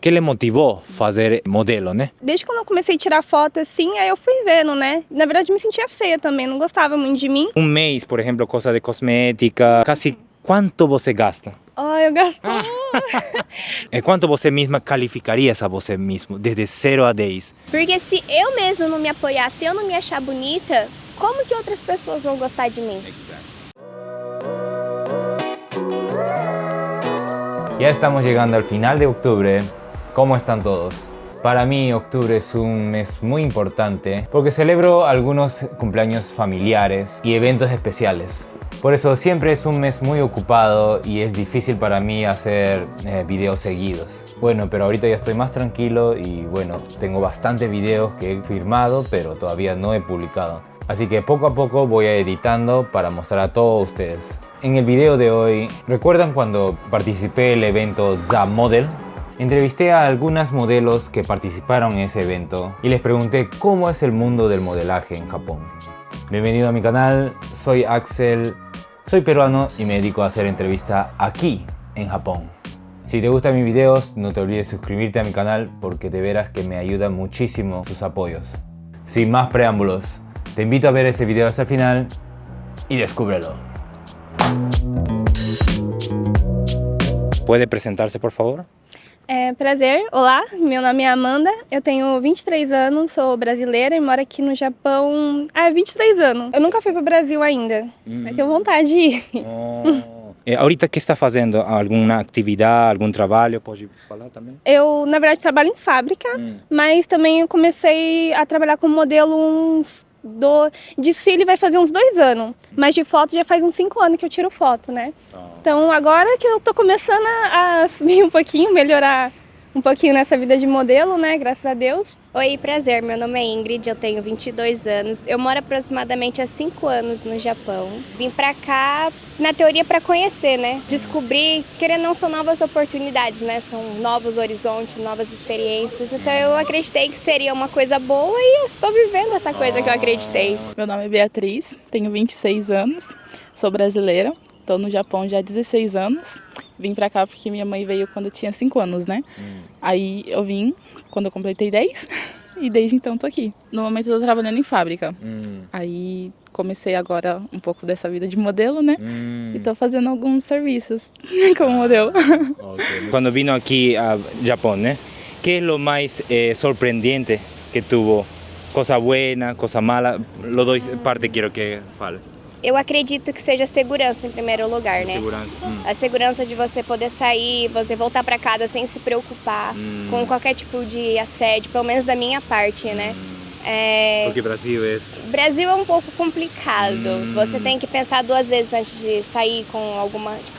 que lhe motivou a fazer modelo, né? Desde quando eu comecei a tirar foto assim, aí eu fui vendo, né? Na verdade, eu me sentia feia também, não gostava muito de mim. Um mês, por exemplo, coisa de cosmética, quase quanto você gasta? Eu gasto... E quanto você mesma qualificaria a você mesmo, desde 0 a 10? Porque se eu mesma não me apoiar, se eu não me achar bonita, como que outras pessoas vão gostar de mim? Ya estamos llegando al final de octubre. ¿Cómo están todos? Para mí octubre es un mes muy importante porque celebro algunos cumpleaños familiares y eventos especiales. Por eso siempre es un mes muy ocupado y es difícil para mí hacer videos seguidos. Bueno, pero ahorita ya estoy más tranquilo y bueno, tengo bastantes videos que he filmado pero todavía no he publicado. Así que poco a poco voy editando para mostrar a todos ustedes. En el video de hoy, ¿recuerdan cuando participé en el evento The Model? Entrevisté a algunas modelos que participaron en ese evento y les pregunté cómo es el mundo del modelaje en Japón. Bienvenido a mi canal, soy Axel, soy peruano y me dedico a hacer entrevistas aquí en Japón. Si te gustan mis videos, no te olvides suscribirte a mi canal porque de veras que me ayudan muchísimo sus apoyos. Sin más preámbulos, te invito a ver ese video hasta el final y descúbrelo. ¿Puede presentarse, por favor? Prazer, olá, meu nome é Amanda, eu tenho 23 anos, sou brasileira e moro aqui no Japão há 23 anos. Eu nunca fui para o Brasil ainda, mas tenho vontade de ir. Ahorita, o que está fazendo? Alguma atividade, algum trabalho? Pode falar também? Eu, na verdade, trabalho em fábrica, mas também eu comecei a trabalhar como modelo de cílio vai fazer uns 2 anos, mas de foto já faz uns 5 anos que eu tiro foto, né? Então agora que eu tô começando a subir um pouquinho, melhorar um pouquinho nessa vida de modelo, né? Graças a Deus. Oi, prazer, meu nome é Ingrid, eu tenho 22 anos, eu moro aproximadamente há 5 anos no Japão. Vim pra cá, na teoria, pra conhecer, né? Descobrir, querendo não, são novas oportunidades, né? São novos horizontes, novas experiências, então eu acreditei que seria uma coisa boa e eu estou vivendo essa coisa que eu acreditei. Meu nome é Beatriz, tenho 26 anos, sou brasileira, estou no Japão já há 16 anos. Vim pra cá porque minha mãe veio quando eu tinha 5 anos, né? Aí eu vim quando eu completei 10 e desde então tô aqui. No momento eu tô trabalhando em fábrica. Aí comecei agora um pouco dessa vida de modelo, né? E tô fazendo alguns serviços como modelo. Quando vino aqui a Japão, né? Que é o mais sorprendente que tuvo? Coisa boa, coisa mala? Los dois partes quero que fale. Eu acredito que seja segurança em primeiro lugar, né? Segurança. A segurança de você poder sair, você voltar para casa sem se preocupar com qualquer tipo de assédio, pelo menos da minha parte, né? Porque Brasil é um pouco complicado. Você tem que pensar 2 vezes antes de sair com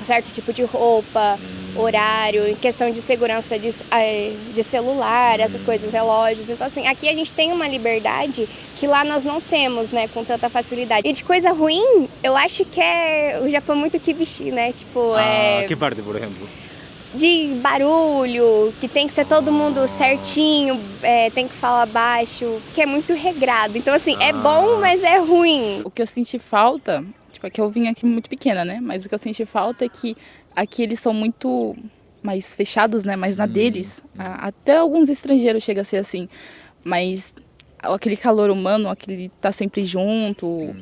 certo tipo de roupa, horário, em questão de segurança de celular, essas coisas, relógios. Então, assim, aqui a gente tem uma liberdade que lá nós não temos, né, com tanta facilidade. E de coisa ruim, eu acho que o Japão muito kibishi, né? Tipo, Que parte, por exemplo? De barulho, que tem que ser todo mundo certinho, tem que falar baixo, que é muito regrado. Então, assim, é bom, mas é ruim. O que eu senti falta, tipo, é que eu vim aqui muito pequena, né? Mas o que eu senti falta é que aqui eles são muito mais fechados, né? Mais na deles. Até alguns estrangeiros chegam a ser assim. Mas aquele calor humano, aquele tá sempre junto,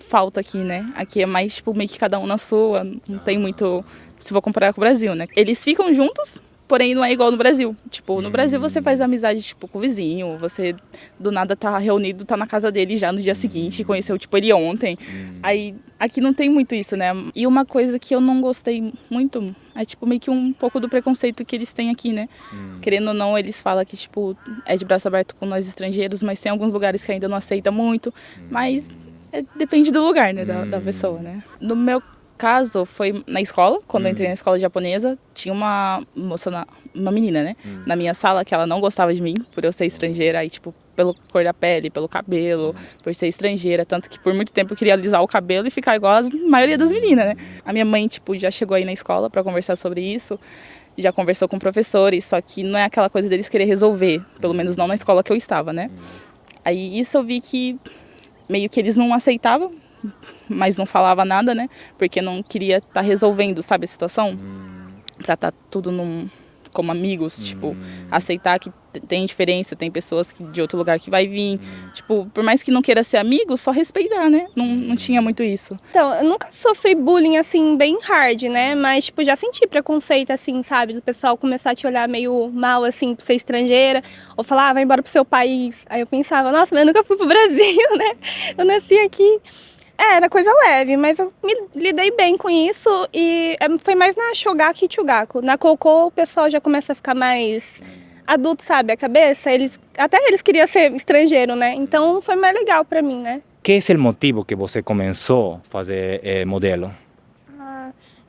falta aqui, né? Aqui é mais, tipo, meio que cada um na sua, não tem muito... Se for comparar com o Brasil, né? Eles ficam juntos, porém não é igual no Brasil. Tipo, no Brasil você faz amizade, tipo, com o vizinho, você do nada tá reunido, tá na casa dele já no dia seguinte, conheceu, tipo, ele ontem. Aí, aqui não tem muito isso, né? E uma coisa que eu não gostei muito é, tipo, meio que um pouco do preconceito que eles têm aqui, né? Querendo ou não, eles falam que, tipo, é de braço aberto com nós estrangeiros, mas tem alguns lugares que ainda não aceita muito. Mas depende do lugar, né? Da pessoa, né? No meu caso foi na escola, quando eu entrei na escola japonesa, tinha uma moça, uma menina, né, na minha sala que ela não gostava de mim, por eu ser estrangeira, aí tipo, pelo cor da pele, pelo cabelo, por ser estrangeira, tanto que por muito tempo eu queria alisar o cabelo e ficar igual a maioria das meninas, né. A minha mãe, tipo, já chegou aí na escola pra conversar sobre isso, já conversou com professores, só que não é aquela coisa deles querer resolver, pelo menos não na escola que eu estava, né. Aí isso eu vi que meio que eles não aceitavam, mas não falava nada, né? Porque não queria estar resolvendo, sabe, a situação? Pra estar tudo como amigos, tipo, aceitar que tem diferença, tem pessoas de outro lugar que vai vir, tipo, por mais que não queira ser amigo, só respeitar, né? Não tinha muito isso. Então, eu nunca sofri bullying, assim, bem hard, né? Mas, tipo, já senti preconceito, assim, sabe? Do pessoal começar a te olhar meio mal, assim, por ser estrangeira. Ou falar, vai embora pro seu país. Aí eu pensava, nossa, mas eu nunca fui pro Brasil, né? Eu nasci aqui. Era coisa leve, mas eu me lidei bem com isso. E foi mais na Shogaki e Chugaku. Na Cocô, o pessoal já começa a ficar mais adulto, sabe? A cabeça. Até eles queriam ser estrangeiro, né? Então, foi mais legal pra mim, né? ¿Qué es el motivo que você começou a fazer modelo?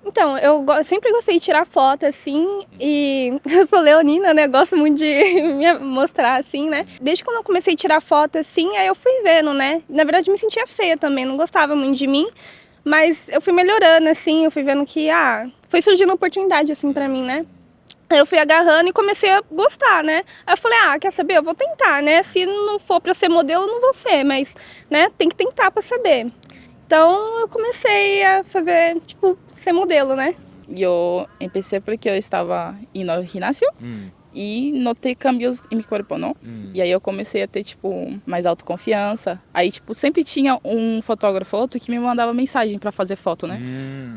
Então, sempre gostei de tirar foto, assim, e eu sou leonina, né, gosto muito de me mostrar, assim, né. Desde quando eu comecei a tirar foto, assim, aí eu fui vendo, né. Na verdade, eu me sentia feia também, não gostava muito de mim, mas eu fui melhorando, assim, eu fui vendo que, foi surgindo oportunidade, assim, pra mim, né. Aí eu fui agarrando e comecei a gostar, né. Aí eu falei, quer saber, eu vou tentar, né, se não for pra ser modelo, eu não vou ser, mas, né, tem que tentar pra saber. Então, eu comecei a fazer, tipo, ser modelo, né? Eu empecé porque eu estava indo ao ginásio e notei cambios em meu corpo, não? E aí eu comecei a ter, tipo, mais autoconfiança. Aí, tipo, sempre tinha um fotógrafo ou outro que me mandava mensagem para fazer foto, né?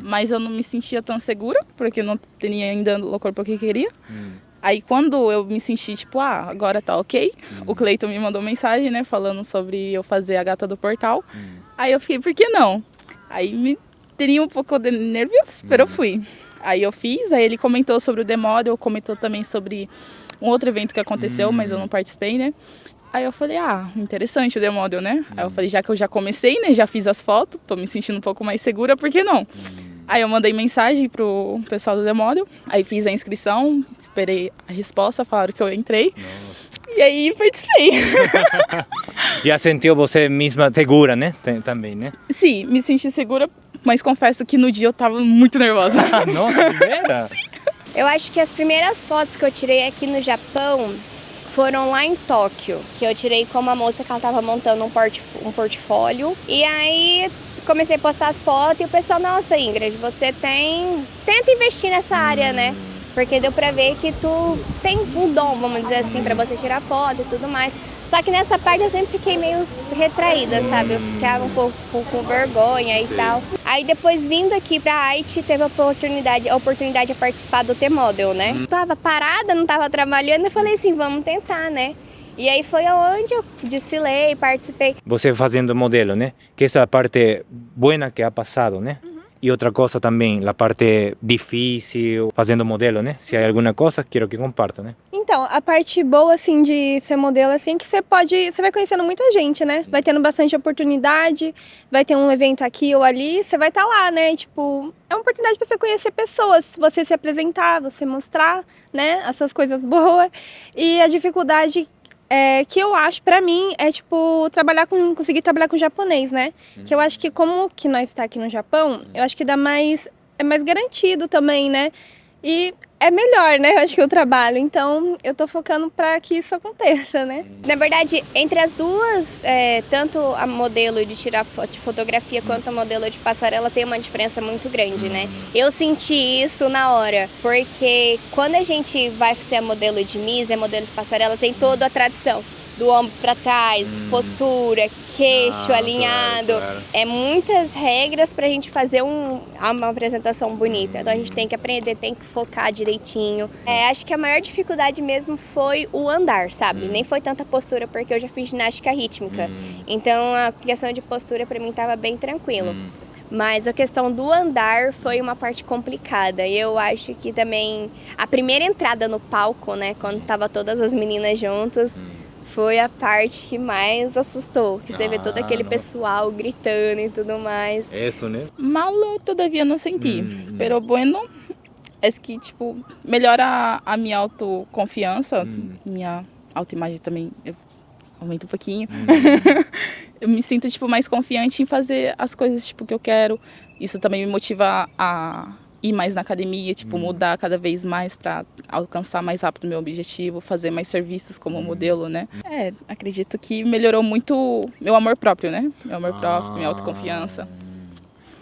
Mas eu não me sentia tão segura, porque eu não tinha ainda o corpo que eu queria. Aí quando eu me senti, tipo, agora tá ok, o Cleiton me mandou mensagem, né, falando sobre eu fazer a gata do portal. Aí eu fiquei, por que não? Aí me teria um pouco de nervios, mas eu fui. Aí eu fiz, aí ele comentou sobre o The Model, comentou também sobre um outro evento que aconteceu, mas eu não participei, né? Aí eu falei, interessante o The Model, né? Aí eu falei, já que eu já comecei, né, já fiz as fotos, tô me sentindo um pouco mais segura, por que não? Aí eu mandei mensagem pro pessoal do The Model, aí fiz a inscrição, esperei a resposta, falaram que eu entrei. E aí participei. Já sentiu você mesma segura, né? Também, né? Sim, me senti segura, mas confesso que no dia eu tava muito nervosa. Nossa, primeira? Eu acho que as primeiras fotos que eu tirei aqui no Japão foram lá em Tóquio, que eu tirei com uma moça que ela tava montando um portfólio. E aí comecei a postar as fotos e o pessoal, nossa, Ingrid, você tenta investir nessa área, né? Porque deu pra ver que tu tem um dom, vamos dizer assim, pra você tirar foto e tudo mais. Só que nessa parte eu sempre fiquei meio retraída, sabe? Eu ficava um pouco com vergonha e tal. Aí depois vindo aqui pra Haiti, teve a oportunidade de participar do T-Model, né? Tava parada, não tava trabalhando, eu falei assim, vamos tentar, né? E aí foi onde eu desfilei, participei. Você fazendo modelo, né? Que essa parte boa que ha passado, né? E outra coisa também, a parte difícil fazendo modelo, né? Se há alguma coisa, quero que comparta, né? Então, a parte boa, assim, de ser modelo, assim, que você vai conhecendo muita gente, né? Vai tendo bastante oportunidade, vai ter um evento aqui ou ali, você vai estar lá, né? Tipo, é uma oportunidade para você conhecer pessoas, você se apresentar, você mostrar, né? Essas coisas boas. E a dificuldade que eu acho, pra mim, é, tipo, conseguir trabalhar com japonês, né? Que eu acho que, como que nós está aqui no Japão, eu acho que é mais garantido também, né? E é melhor, né? Eu acho que o trabalho. Então, eu tô focando pra que isso aconteça, né? Na verdade, entre as duas, tanto a modelo de tirar fotografia quanto a modelo de passarela tem uma diferença muito grande, né? Eu senti isso na hora, porque quando a gente vai ser a modelo de Miss, a modelo de passarela, tem toda a tradição. Do ombro para trás, postura, queixo alinhado. Claro. É muitas regras para a gente fazer uma apresentação bonita. Então a gente tem que aprender, tem que focar direitinho. Acho que a maior dificuldade mesmo foi o andar, sabe? Nem foi tanta postura, porque eu já fiz ginástica rítmica. Então a questão de postura para mim estava bem tranquilo. Mas a questão do andar foi uma parte complicada. E eu acho que também a primeira entrada no palco, né? Quando tava todas as meninas juntas, foi a parte que mais assustou, que você vê todo aquele pessoal gritando e tudo mais. Isso, né? Malo todavia não senti, pero bueno é que, tipo, melhora a minha autoconfiança, minha autoimagem também aumenta um pouquinho. Eu me sinto, tipo, mais confiante em fazer as coisas, tipo, que eu quero. Isso também me motiva a ir mais na academia, tipo, mudar cada vez mais para alcançar mais rápido o meu objetivo, fazer mais serviços como modelo, né? Acredito que melhorou muito meu amor próprio, né? Meu amor próprio, minha autoconfiança.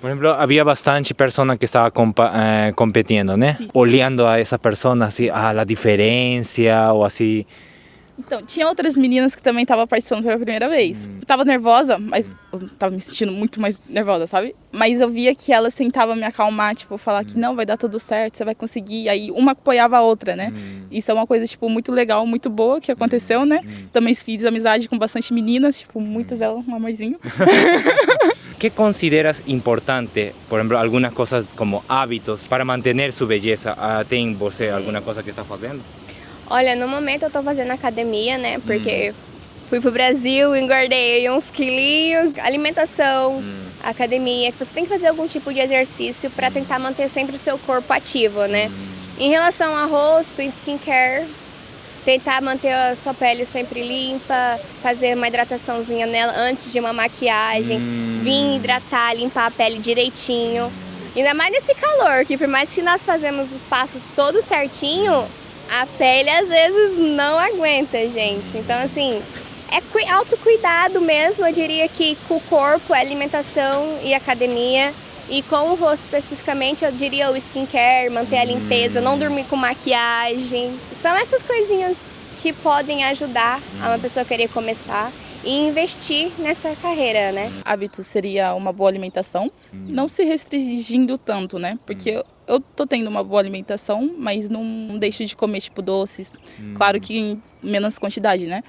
Por ejemplo, había bastante personas que estaban compitiendo, ¿no? Sí. Olhando a esas personas, así, a la diferencia o así. Então, tinha outras meninas que também estavam participando pela primeira vez. Eu tava nervosa, mas eu tava me sentindo muito mais nervosa, sabe? Mas eu via que elas tentavam me acalmar, tipo, falar que não, vai dar tudo certo, você vai conseguir. Aí uma apoiava a outra, né? Isso é uma coisa, tipo, muito legal, muito boa que aconteceu, né? Também fiz amizade com bastante meninas, tipo, muitas delas, um amorzinho. ¿Qué consideras importante, por ejemplo, algunas cosas como hábitos para mantener su belleza? ¿Tem você alguna cosa que está haciendo? Olha, no momento eu tô fazendo academia, né? Porque fui pro Brasil, engordei uns quilinhos. Alimentação, academia, que você tem que fazer algum tipo de exercício para tentar manter sempre o seu corpo ativo, né? Em relação a rosto, skincare, tentar manter a sua pele sempre limpa, fazer uma hidrataçãozinha nela antes de uma maquiagem, vir hidratar, limpar a pele direitinho. Ainda mais nesse calor, que por mais que nós fazemos os passos todos certinho, a pele às vezes não aguenta, gente. Então, assim, é autocuidado mesmo, eu diria que com o corpo, a alimentação e academia. E com o rosto especificamente, eu diria o skincare, manter a limpeza, não dormir com maquiagem. São essas coisinhas que podem ajudar a uma pessoa querer começar e investir nessa carreira, né? Hábito seria uma boa alimentação, não se restringindo tanto, né? Porque eu tô tendo uma boa alimentação, mas não deixo de comer, tipo, doces. Claro que em menos quantidade, né?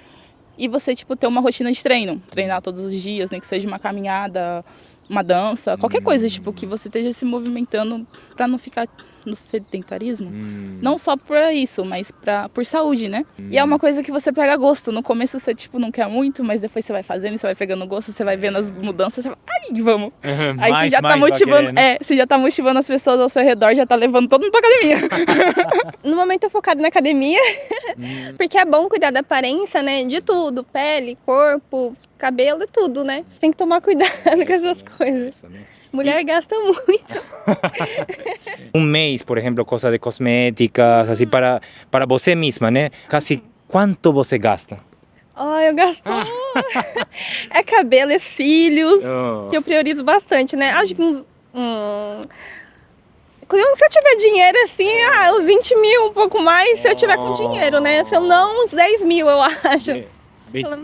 E você, tipo, ter uma rotina de treino. Treinar todos os dias, nem que seja uma caminhada, uma dança, qualquer coisa, tipo, que você esteja se movimentando para não ficar no sedentarismo. Não só por isso, mas por saúde, né? E é uma coisa que você pega gosto. No começo você, tipo, não quer muito, mas depois você vai fazendo, você vai pegando gosto, você vai vendo as mudanças, você fala, ai, vamos. Aí você já tá motivando, você já tá motivando as pessoas ao seu redor, já tá levando todo mundo pra academia. No momento eu tô focada na academia, porque é bom cuidar da aparência, né? De tudo, pele, corpo, cabelo e tudo, né? Você tem que tomar cuidado com essas coisas. Mulher gasta muito. Un mês, por ejemplo, cosas de cosméticas, así para você mesma, né? Casi quanto você gasta? Eu gasto. É cabelo, é cílios, que eu priorizo bastante, né? Acho que se eu tiver dinheiro assim, uns 20 mil, um pouco mais, se eu tiver com dinheiro, né? Se eu não, uns 10 mil, eu acho.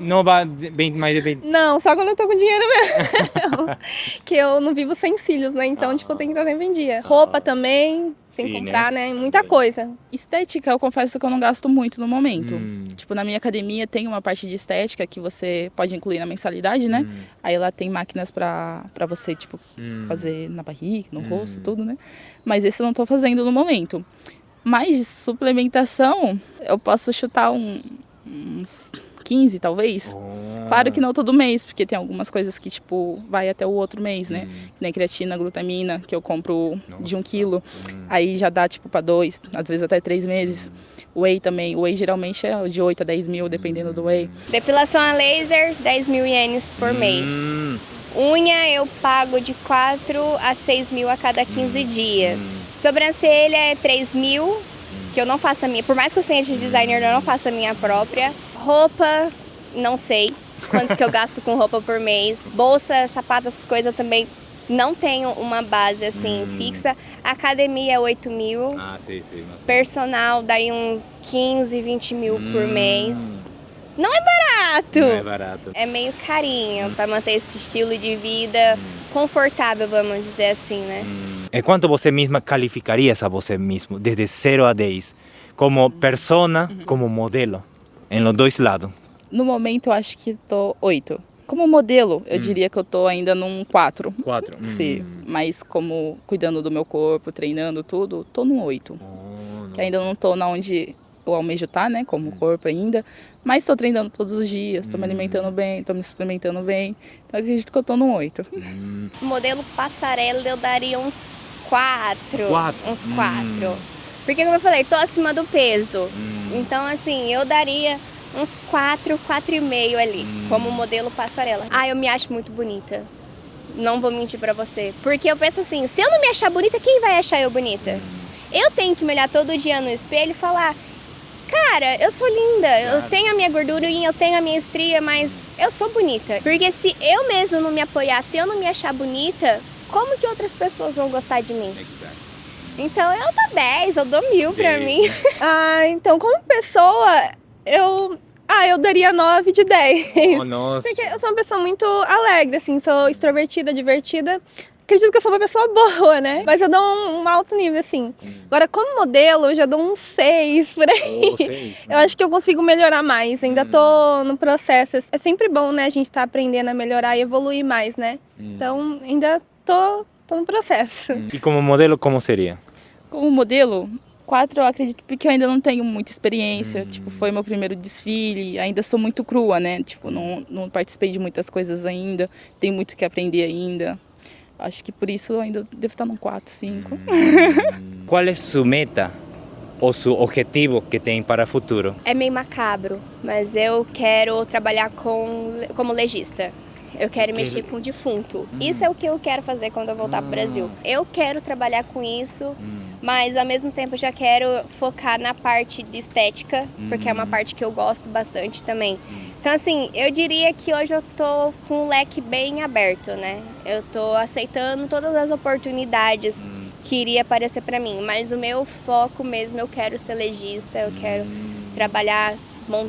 Não vai 20, mais de 20. Não, só quando eu tô com dinheiro mesmo. Que eu não vivo sem cílios, né? Então, tipo, eu tenho que estar sempre em dia. Roupa também, tem que comprar, né? Muita coisa. Estética, eu confesso que eu não gasto muito no momento. Tipo, na minha academia tem uma parte de estética que você pode incluir na mensalidade, né? Aí lá tem máquinas pra você, tipo, fazer na barriga, no rosto, tudo, né? Mas esse eu não tô fazendo no momento. Mas de suplementação, eu posso chutar uns 15, talvez. Claro que não todo mês, porque tem algumas coisas que, tipo, vai até o outro mês, né? Nem creatina, glutamina, que eu compro de 1 quilo. Aí já dá, tipo, para 2, às vezes até 3 meses. Whey também. Whey geralmente é de 8 a 10 mil, dependendo do whey. Depilação a laser, 10 mil ienes por mês. Unha eu pago de 4 a 6 mil a cada 15 dias. Sobrancelha é 3 mil, que eu não faço a minha. Por mais que eu seja designer, eu não faço a minha própria. Roupa, não sei quantos que eu gasto com roupa por mês. Bolsa, sapato, essas coisas eu também não tenho uma base assim fixa. Academia, 8 mil. Sim. Personal, daí uns 15, 20 mil por mês. Não é barato! Não é barato. É meio carinho para manter esse estilo de vida confortável, vamos dizer assim, né? ¿Cuánto você mesma calificarías a você mesmo, desde 0 a 10? Como persona, como modelo, em los dois lados? No momento eu acho que tô 8. Como modelo, eu diria que eu tô ainda num 4. 4. Sim, mas como cuidando do meu corpo, treinando tudo, tô num 8. Que ainda não tô na onde eu almejo estar, né, como corpo ainda. Mas tô treinando todos os dias, tô me alimentando bem, tô me suplementando bem. Então eu acredito que eu tô num 8. Modelo passarela eu daria uns 4. 4? Uns 4. Porque como eu falei, tô acima do peso. Então assim, eu daria uns 4, 4,5 ali, como modelo passarela. Eu me acho muito bonita. Não vou mentir pra você. Porque eu penso assim, se eu não me achar bonita, quem vai achar eu bonita? Eu tenho que me olhar todo dia no espelho e falar, cara, eu sou linda, eu tenho a minha gordurinha, eu tenho a minha estria, mas eu sou bonita. Porque se eu mesma não me apoiar, se eu não me achar bonita, como que outras pessoas vão gostar de mim? Então eu dou 10, eu dou 1000 pra mim. Então como pessoa, eu daria 9 de 10. Oh, nossa. Porque eu sou uma pessoa muito alegre, assim, sou extrovertida, divertida. Acredito que eu sou uma pessoa boa, né? Mas eu dou um alto nível, assim. Agora, como modelo, eu já dou um 6 por aí. Eu acho que eu consigo melhorar mais. Ainda tô no processo. É sempre bom, né? A gente tá aprendendo a melhorar e evoluir mais, né? Então, ainda tô no processo. E como modelo, como seria? Como modelo, 4 eu acredito porque eu ainda não tenho muita experiência. Tipo, foi meu primeiro desfile, ainda sou muito crua, né? Tipo, não participei de muitas coisas ainda, tenho muito que aprender ainda. Acho que por isso eu ainda devo estar num 4, 5. Qual é sua meta ou seu objetivo que tem para o futuro? É meio macabro, mas eu quero trabalhar como legista. Eu quero mexer com o defunto. Isso é o que eu quero fazer quando eu voltar pro Brasil. Eu quero trabalhar com isso, mas ao mesmo tempo eu já quero focar na parte de estética, porque é uma parte que eu gosto bastante também. Então assim, eu diria que hoje eu tô com um leque bem aberto, né? Eu tô aceitando todas as oportunidades que iria aparecer pra mim, mas o meu foco mesmo, eu quero ser legista, eu quero trabalhar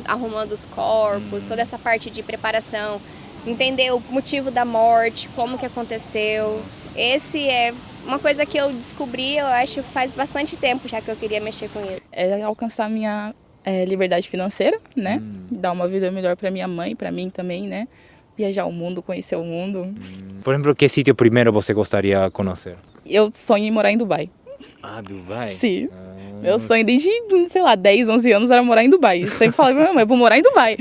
arrumando os corpos, toda essa parte de preparação, entender o motivo da morte, como que aconteceu. Esse é uma coisa que eu descobri, eu acho, faz bastante tempo já que eu queria mexer com isso. É alcançar minha liberdade financeira, né? Dar uma vida melhor para minha mãe, para mim também, né? Viajar o mundo, conhecer o mundo. Por exemplo, que sítio primeiro você gostaria de conhecer? Eu sonho em morar em Dubai. Ah, Dubai? Sim. Meu sonho desde, sei lá, 10, 11 anos era morar em Dubai. Eu sempre falei pra minha mãe, vou morar em Dubai.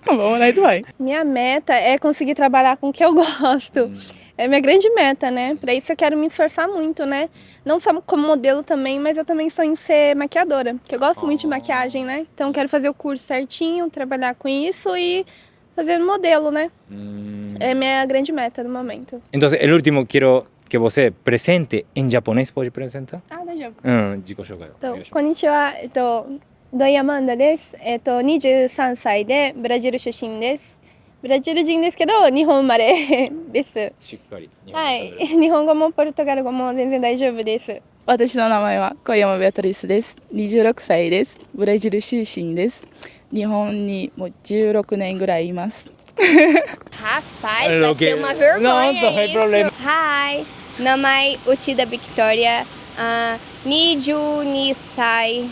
Vou morar em Dubai. Minha meta é conseguir trabalhar com o que eu gosto. É minha grande meta, né? Para isso eu quero me esforçar muito, né? Não só como modelo também, mas eu também sonho em ser maquiadora, porque eu gosto muito de maquiagem, né? Então eu quero fazer o curso certinho, trabalhar com isso e fazer modelo, né? É minha grande meta no momento. Então, o último, quero que você presente em japonês, pode apresentar? Daijoubu. Konnichiwa, 土井アマンダです。23歳でブラジル出身です。ブラジル人ですけど日本生まれです。しっかり。はい、日本語もポルトガル語も全然大丈夫です。私の名前は小山ベアトリスです。26歳です。ブラジル出身です。日本にもう16年ぐらいいます。Rapaz, vai ser uma vergonha isso. Hi, namai Uchida Victoria, Niju Nisai,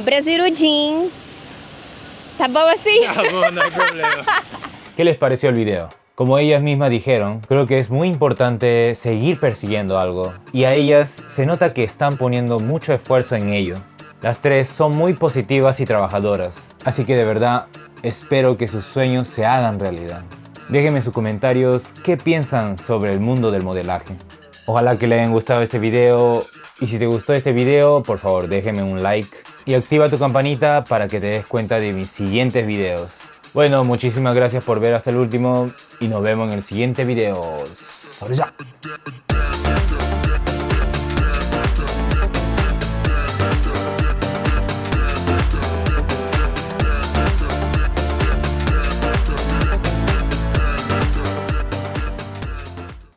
Brasiludin. Tá bom assim? Tá bom, no hay problema. ¿Qué les pareció el video? Como ellas mismas dijeron, creo que es muy importante seguir persiguiendo algo. Y a ellas se nota que están poniendo mucho esfuerzo en ello. Las tres son muy positivas y trabajadoras. Así que de verdad, espero que sus sueños se hagan realidad. Déjenme en sus comentarios qué piensan sobre el mundo del modelaje. Ojalá que les haya gustado este video. Y si te gustó este video, por favor déjenme un like. Y activa tu campanita para que te des cuenta de mis siguientes videos. Bueno, muchísimas gracias por ver hasta el último y nos vemos en el siguiente video. ¡Sore ya!